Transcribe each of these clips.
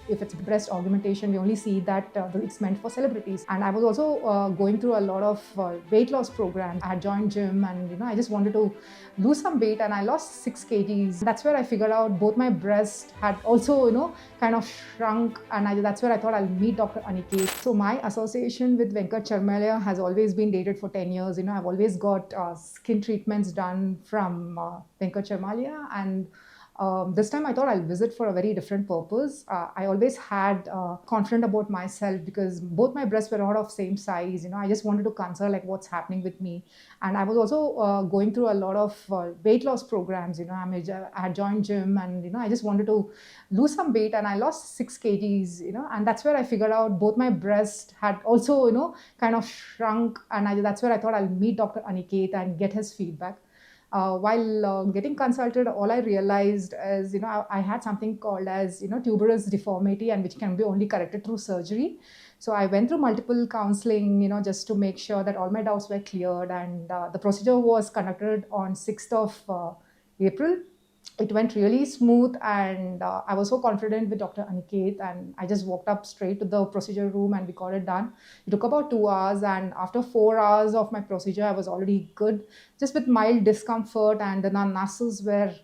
if it's breast augmentation, we only see that it's meant for celebrities. And I was also going through a lot of weight loss programs. I had joined gym, and I just wanted to lose some weight, and I lost 6 kgs. That's where I figured out both my breasts had also kind of shrunk, and that's where I thought I'll meet Dr. Aniketh. So my association with Venkat Center has always been dated for 10 years. I've always got skin treatments done from Venkat Center, and this time I thought I'll visit for a very different purpose. I always had confident about myself because both my breasts were not of same size. I just wanted to consult like what's happening with me. And I was also going through a lot of weight loss programs. I had joined gym, and I just wanted to lose some weight, and I lost 6 kgs. And that's where I figured out both my breasts had also kind of shrunk, and that's where I thought I'll meet Dr. Aniketh and get his feedback. While getting consulted, all I realized is, I had something called as, tuberous deformity, and which can be only corrected through surgery. So I went through multiple counseling, just to make sure that all my doubts were cleared. And the procedure was conducted on 6th of April. It went really smooth, and I was so confident with Dr. Aniketh, and I just walked up straight to the procedure room and we got it done. It took about 2 hours, and after 4 hours of my procedure, I was already good, just with mild discomfort, and the nurses were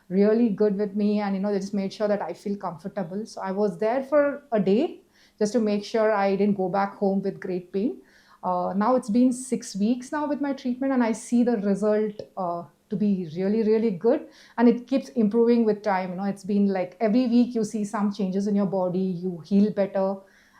really good with me, and they just made sure that I feel comfortable. So I was there for a day just to make sure I didn't go back home with great pain. Now it's been 6 weeks now with my treatment, and I see the result to be really, really good, and it keeps improving with time. It's been like every week you see some changes in your body, you heal better,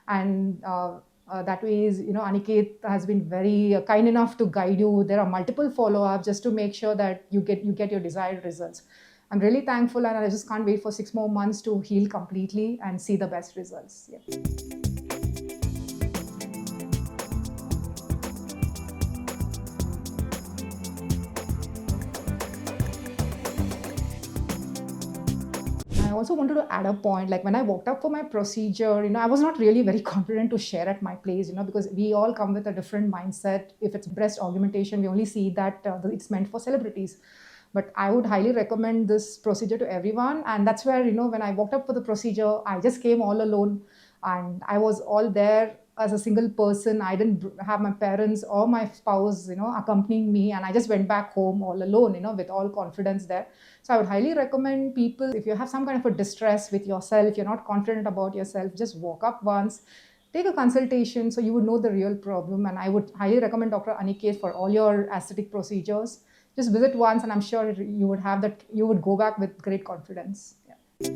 and that way is, Aniketh has been very kind enough to guide you. There are multiple follow-ups just to make sure that you get your desired results. I'm really thankful, and I just can't wait for 6 more months to heal completely and see the best results. Yeah. I also wanted to add a point, like when I walked up for my procedure, I was not really very confident to share at my place, because we all come with a different mindset. If it's breast augmentation, we only see that it's meant for celebrities. But I would highly recommend this procedure to everyone. And that's where, when I walked up for the procedure, I just came all alone, and I was all there as a single person. I didn't have my parents or my spouse, accompanying me, and I just went back home all alone, with all confidence there. So I would highly recommend people, if you have some kind of a distress with yourself, you're not confident about yourself, just walk up once, take a consultation so you would know the real problem. And I would highly recommend Dr. Aniketh for all your aesthetic procedures. Just visit once, and I'm sure you would go back with great confidence. Yeah.